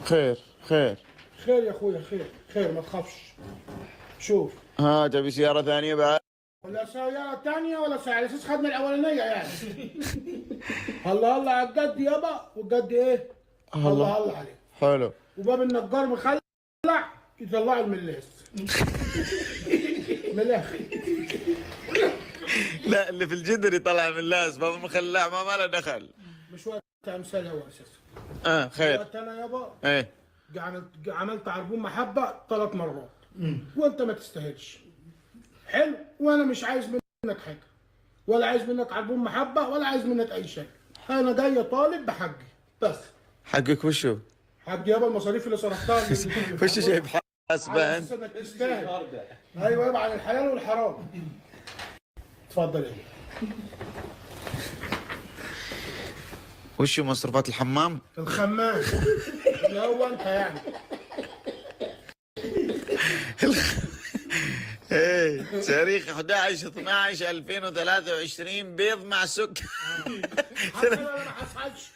خير خير. خير يا اخويا، خير خير، ما تخافش. شوف، ها تبي سيارة ثانية بعد؟ ولا سيارة تانية ولا سيارة، على اساس خدنا الأولانية يعني. الله الله على الجد يابا، والجد ايه؟ الله الله عليك. حلو. وباب النجار مخلع يطلع الملاس. من الآخر. لا اللي في الجدر يطلع من اللاس، باب المخلع ما له دخل. مش وقت أمثال هو أساسا. خير. وقت أنا يابا ايه عملت عربون محبة 3 مرات. وأنت ما تستاهلش. حلو، وأنا مش عايز منك حاجة. ولا عايز منك عربون محبة ولا عايز منك أي شيء. أنا جاي طالب بحجي بس. حقك وشو؟ حج يابا، المصاريف اللي صرفتها وش جايب حاسبة انت؟ انك تستاهل. ايوه يابا، عن الحلال والحرام. اتفضل يا وشو مصروفات الحمام؟ الخمام اللي هو انت يعني. ايه تاريخ 11/12/2023 بيض مع سكر. حتى انا ما حصلش.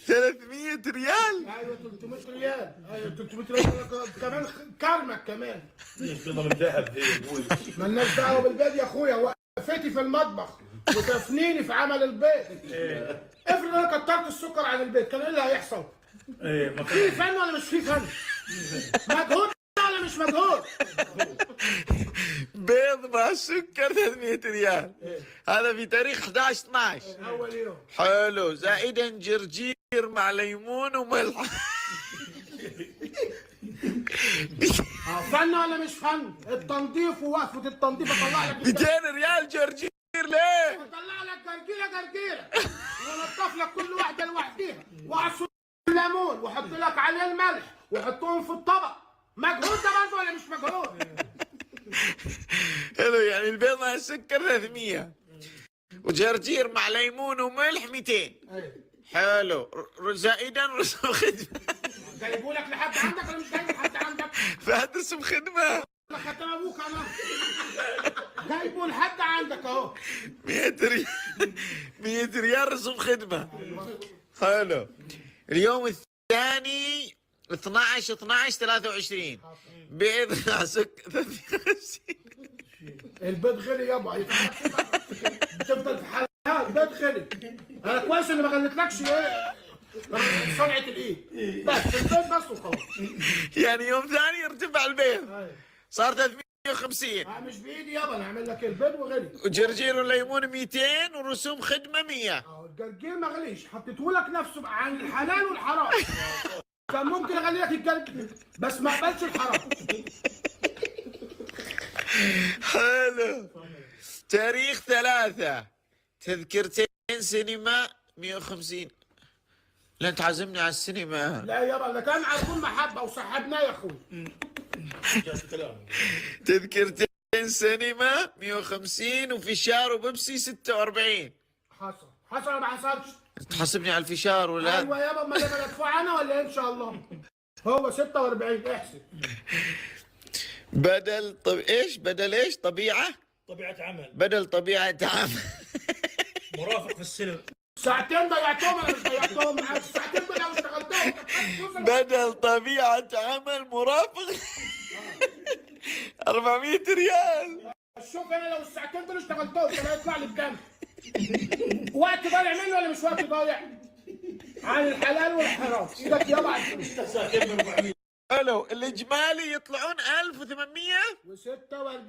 300 ريال. ايوه 300 ريال. ايوه 300 ريال كمان كرمك كمان. قطعة من ذهب هي ابوي. مالناش دعوه بالبيض يا اخويا، وقفتي في المطبخ وتفنيني في عمل البيض. افرض انا كترت السكر عن البيض، كان ايه اللي هيحصل؟ ايه ما في فن ولا مش في فن؟ مجهود ولا مش مجهود؟ بيض مع سكر 300 ريال. هذا في تاريخ 11/12. اول يوم. حلو. زائدا جرجير مع ليمون وملح. فن ولا مش فن؟ التنظيف ووقفة التنظيف اطلع لك 200 ريال جرجير ليه؟ اطلع لك جرجيرة جرجيرة وانضف لك كل واحدة لوحديها واعصر الليمون واحط لك عليه الملح واحطهم في الطبق. مجهود ده برضه ولا مش مجهود؟ حلو، يعني البيض مع السكر 300 وجرجير مع ليمون وملح 200. حلو. زائدا رسوم خدمة. جايبوا لك لحد عندك ولا مش جايب لحد عندك؟ بعد رسوم خدمة انا ختم ابوك انا. جايبه لحد عندك اهو. 100 ريال. 100 ريال رسوم خدمة. حلو. اليوم الثاني 12/12/23 بيض مع سكر 350. البيض غلي يابا، بتفضل في حالها. البيض غلي. انا كويس اني ما غليتلكش ايه صنعة الايد، بس البيض بس وخلاص. يعني يوم ثاني ارتفع البيض صار 350. مش بايدي يابا، انا اعمل لك البيض وغلي. وجرجير وليمون 200 ورسوم خدمة 100. الجرجير ما غليش، حطيته لك نفسه عن الحلال والحرام. كان ممكن اغلي لك الجرجير بس ما اقبلش الحرام. حلو. تاريخ 3 تذكرتين سينما 150. لا انت عازمني على السينما. لا يابا، ده كان عارفين محبه وصاحبناه يا اخوي. تذكرتين سينما 150 وفشار وبيبسي 46. حصل ولا ما حصلش؟ تحاسبني على الفشار ولا؟ ايوه يابا، امال انا ادفع انا ولا ايه ان شاء الله؟ هو 46 احسب. بدل ايش طبيعة عمل. بدل طبيعة عمل. مرافق في السينما. ساعتين ضيعتهم ولا مش ضيعتهم؟ الساعتين دول لو اشتغلتهم بدل طبيعة عمل مرافق 400 ريال. شوف انا لو الساعتين دول اشتغلتهم كان هيطلع لي بكام؟ وقت ضايع مني ولا مش وقت ضايع؟ عن الحلال والحرام. ايدك يابا على الفلوس. حلو. الاجمالي يطلعون 1800 و46.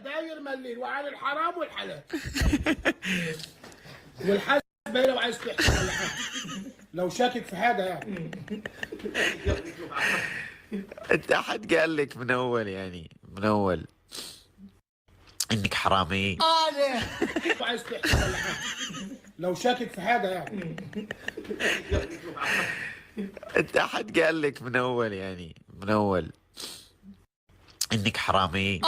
داير مليل وعن الحرام والحلال. والحاسبه لو عايز تحكي ولا حاجه، لو شاكك في حاجه يعني. انت احد قال لك من اول انك حرامي؟ لو عايز تحكي ولا حاجه، لو شاكك في حاجه يعني. انت احد قال لك من اول انك حرامي؟